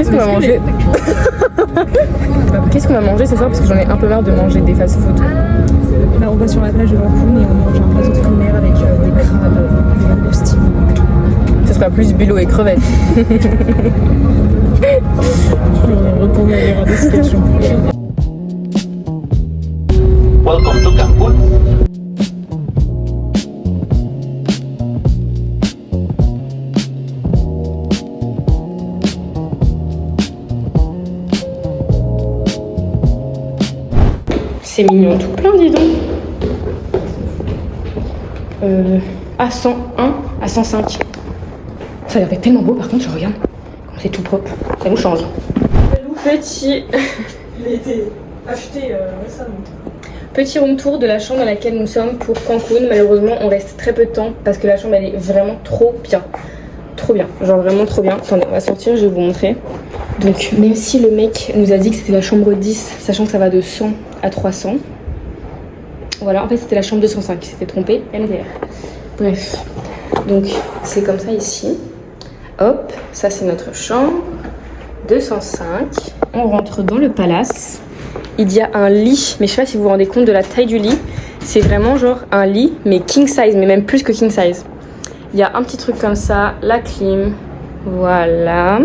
Qu'est-ce qu'on va manger? Qu'est-ce qu'on va manger ce soir? Parce que j'en ai un peu marre de manger des fast-food. Là, on va sur la plage de Cancun et on mange un plateau de fruits de mer avec des crabes, des langoustines. Ce sera plus bulot et crevettes. On va retourner à l'ère des sketchs. Welcome to Cancun. C'est mignon tout plein, dis donc. À 101, à 105. Ça a l'air d'être tellement beau, par contre, je regarde. Comme c'est tout propre, ça nous change. Petit. Il a été acheté récemment. Petit room tour de la chambre dans laquelle nous sommes pour Cancun. Malheureusement, on reste très peu de temps parce que la chambre elle est vraiment trop bien. Trop bien, genre vraiment trop bien. Attendez, on va sortir, je vais vous montrer. Donc, même si le mec nous a dit que c'était la chambre 10, sachant que ça va de 100 à 300. Voilà, en fait, c'était la chambre 205, il s'était trompé, MDR. Bref, donc c'est comme ça ici. Hop, ça c'est notre chambre. 205. On rentre dans le palace. Il y a un lit, mais je sais pas si vous vous rendez compte de la taille du lit. C'est vraiment genre un lit, mais king size, mais même plus que king size. Il y a un petit truc comme ça, la clim. Voilà.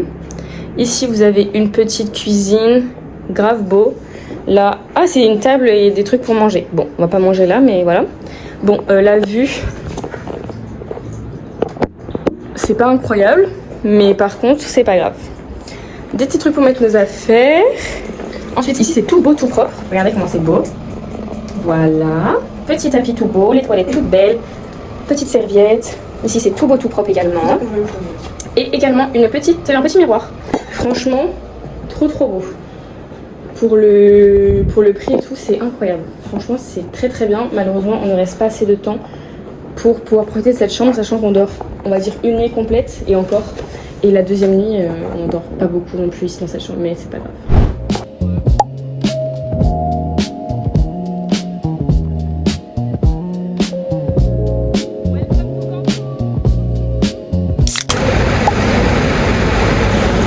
Ici, vous avez une petite cuisine, grave beau. Là, ah, c'est une table et des trucs pour manger. Bon, on va pas manger là, mais voilà. Bon, la vue, c'est pas incroyable, mais par contre, c'est pas grave. Des petits trucs pour mettre nos affaires. Ensuite, ici, c'est tout beau, tout propre. Regardez comment c'est beau. Voilà. Petit tapis tout beau, les toilettes toutes belles. Petite serviette. Ici, c'est tout beau, tout propre également. Et également un petit miroir. Franchement, trop beau. Pour le prix et tout, c'est incroyable. Franchement, c'est très bien. Malheureusement, on ne reste pas assez de temps pour pouvoir profiter de cette chambre, sachant qu'on dort, on va dire, une nuit complète et encore. Et la deuxième nuit, on dort pas beaucoup non plus ici dans cette chambre, mais c'est pas grave.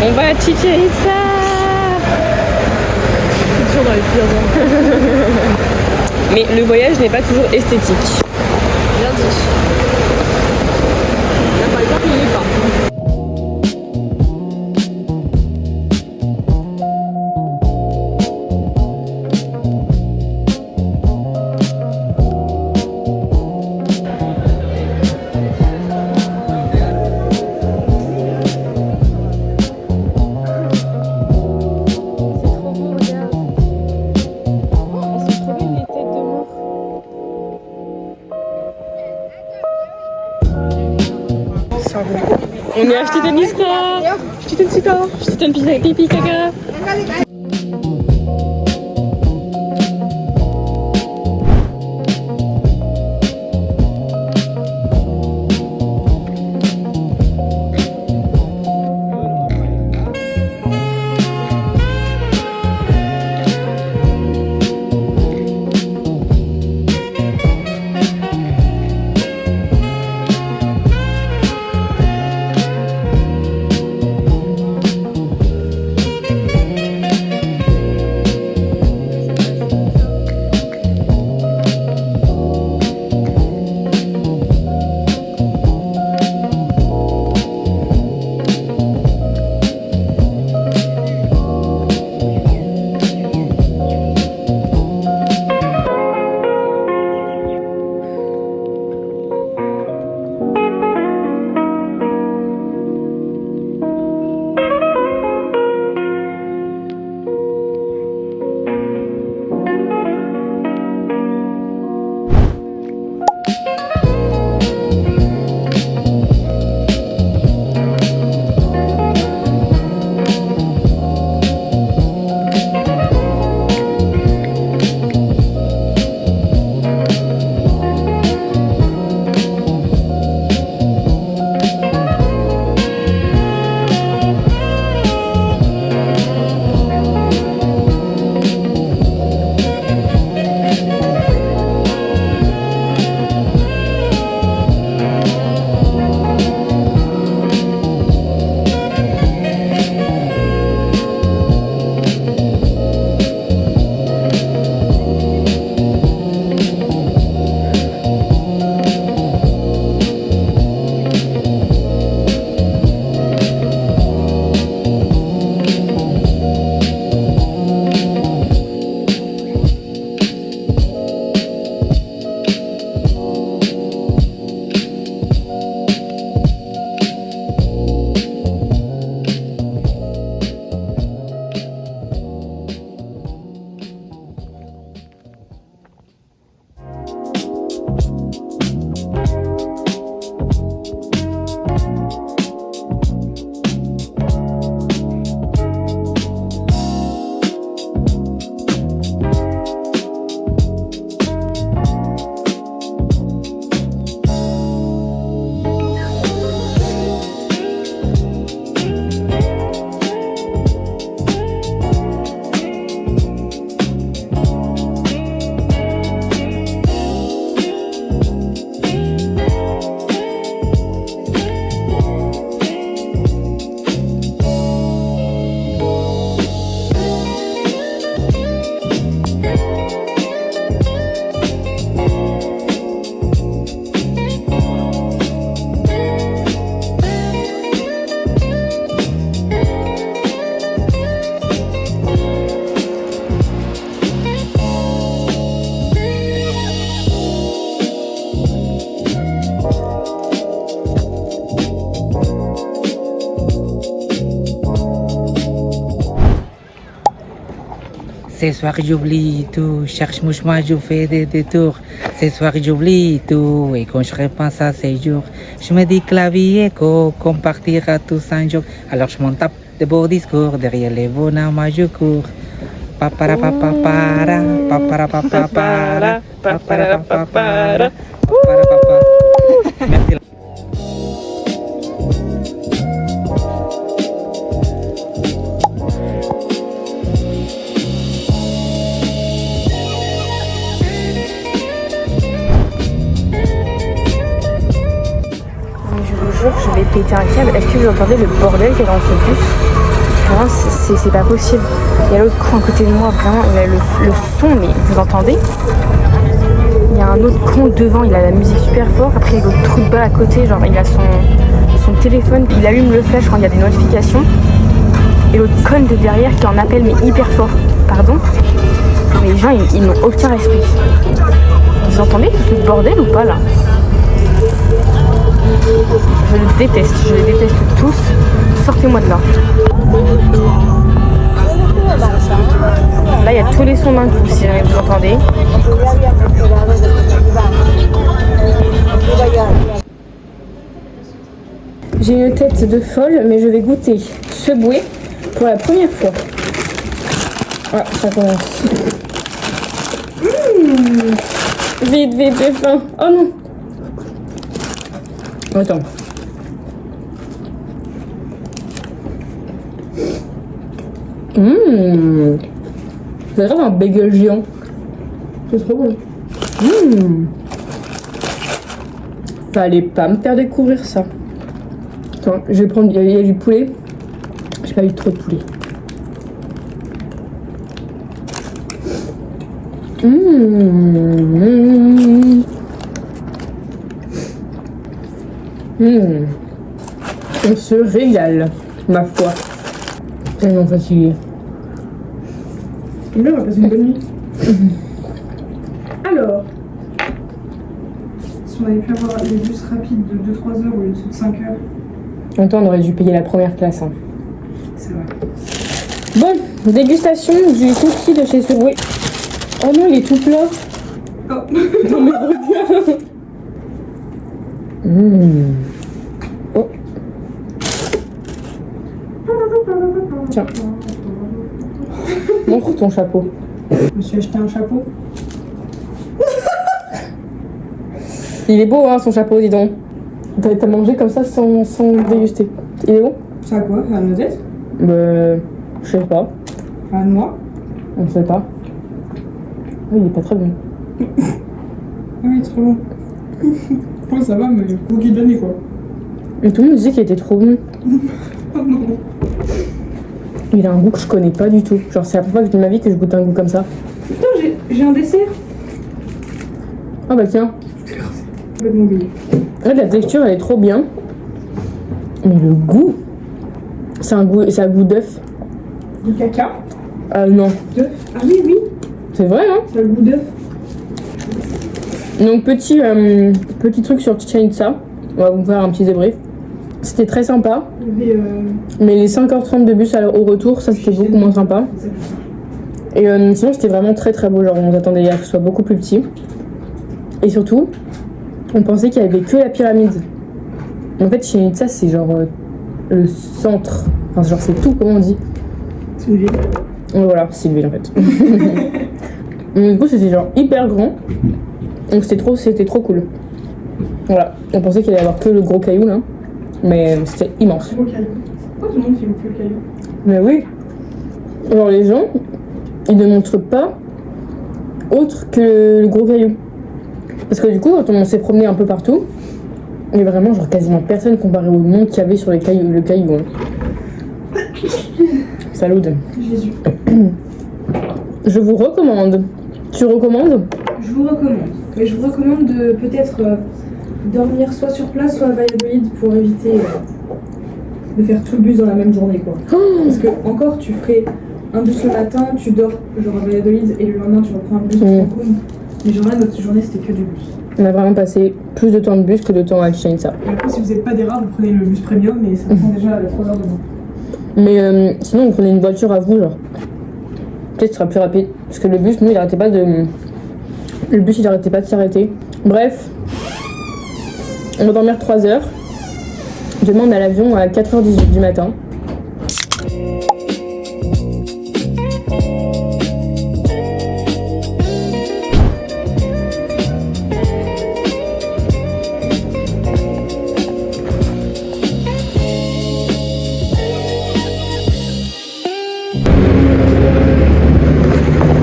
On va à Chichen Itza. Toujours dans les pires endroits. Mais le voyage n'est pas toujours esthétique. Bien dit. Là, par exemple, il y est pas. On est à Chichen-Itza. Chichen-Itza, pipi caca. Ce soir j'oublie tout, cherche-moi, je fais des détours. Ce soir j'oublie tout, et quand je repense à ces jours, je me dis que la vie est courte, qu'on partira tous un jour. Alors je m'en tape de beaux discours, derrière les bonhommes, moi je cours. Papara papara, papara papara, papara papara, papara papa. Merci. Je vous jure, je vais péter un câble. Est-ce que vous entendez le bordel qu'il y a dans ce bus? Vraiment, c'est pas possible. Il y a l'autre con à côté de moi, vraiment, il a le son, mais vous entendez? Il y a un autre con devant, il a la musique super fort. Après, il y a l'autre trou de balle à côté, genre il a son téléphone, il allume le flash quand il y a des notifications. Et l'autre conne de derrière qui en appelle, mais hyper fort. Pardon? Mais les gens, ils n'ont aucun respect. Vous entendez tout ce bordel ou pas là? Je les déteste tous. Sortez-moi de là. Là, il y a tous les sons d'un coup, si jamais vous entendez. J'ai une tête de folle, mais je vais goûter ce bouet pour la première fois. Ah, ça commence. Vite, j'ai faim. Oh non. Attends. C'est grave un bagel géant. C'est trop bon. Fallait pas me faire découvrir ça. Attends, je vais prendre. Il y a du poulet. J'ai pas eu trop de poulet. On se régale, ma foi. Tellement fatiguée. Bien, on va passer une bonne nuit. Alors, si on avait pu avoir des bus rapides de 2-3 heures au lieu de 5 heures. En même temps, on aurait dû payer la première classe. Hein. C'est vrai. Bon, dégustation du cookie de chez Subway. Oh non, il est tout plat. Oh. Non mais regarde. Oh. Tiens. Montre ton chapeau. Je me suis acheté un chapeau. Il est beau hein son chapeau, dis donc. T'as mangé comme ça sans déguster. Il est bon? C'est à quoi? À la noisette? Je sais pas. À la noix? On ne sait pas. Oui, il est pas très bon. Ah oui, trop bon. Oh, ça va, mais le cookie de l'année quoi. Et tout le monde disait qu'il était trop bon. Oh non. Il a un goût que je connais pas du tout. Genre, c'est la première fois de ma vie que je goûte un goût comme ça. Putain, j'ai un dessert. Ah bah tiens. Complètement oublié. En fait, la texture elle est trop bien. Mais le goût, c'est un goût d'œuf. Du caca. Ah non. D'œuf. Ah oui, oui. C'est vrai hein. Ça a le goût d'œuf. Donc petit truc sur Chichen Itza. On va vous faire un petit débrief. C'était très sympa. Mais les 5h30 de bus au retour, ça c'était beaucoup moins sympa. Et sinon c'était vraiment très très beau. Genre on s'attendait à ce que ce soit beaucoup plus petit. Et surtout, on pensait qu'il y avait que la pyramide. En fait Chichen Itza c'est genre le centre. Enfin genre c'est tout, comment on dit? C'est une ville. Voilà, c'est une ville en fait. Mais du coup c'était genre hyper grand. Donc c'était trop cool. Voilà, on pensait qu'il allait y avoir que le gros caillou là. Mais c'était immense. Gros caillou. Pourquoi tout le monde filme que le caillou? Mais oui. Alors les gens, ils ne montrent pas autre que le gros caillou. Parce que du coup, quand on s'est promené un peu partout, il y avait vraiment genre quasiment personne comparé au monde qu'il y avait sur le caillou. Hein. Salut. Jésus. Je vous recommande. Tu recommandes? Je vous recommande. Mais je vous recommande de peut-être dormir soit sur place, soit à Valladolid pour éviter de faire tout le bus dans la même journée quoi. Parce que encore tu ferais un bus le matin, tu dors genre à Valladolid et le lendemain tu reprends un bus pour Cancun. Mais genre là notre journée c'était que du bus. On a vraiment passé plus de temps de bus que de temps à Chichen Itza. Et après si vous n'êtes pas des rares, vous prenez le bus premium mais ça prend déjà 3 heures de moins. Mais sinon on prenait une voiture à vous genre. peut-être ce sera plus rapide. Parce que le bus, nous, il arrêtait pas de. Le bus, il arrêtait pas de s'arrêter. Bref, on va dormir 3 heures. Demain, on a l'avion à 4h18 du matin.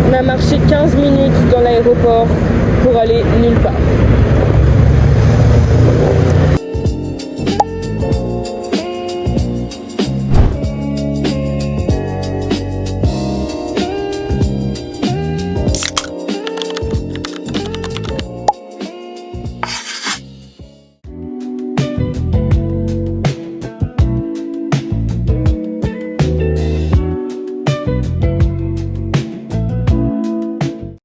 On a marché 15 minutes dans l'aéroport pour aller nulle part.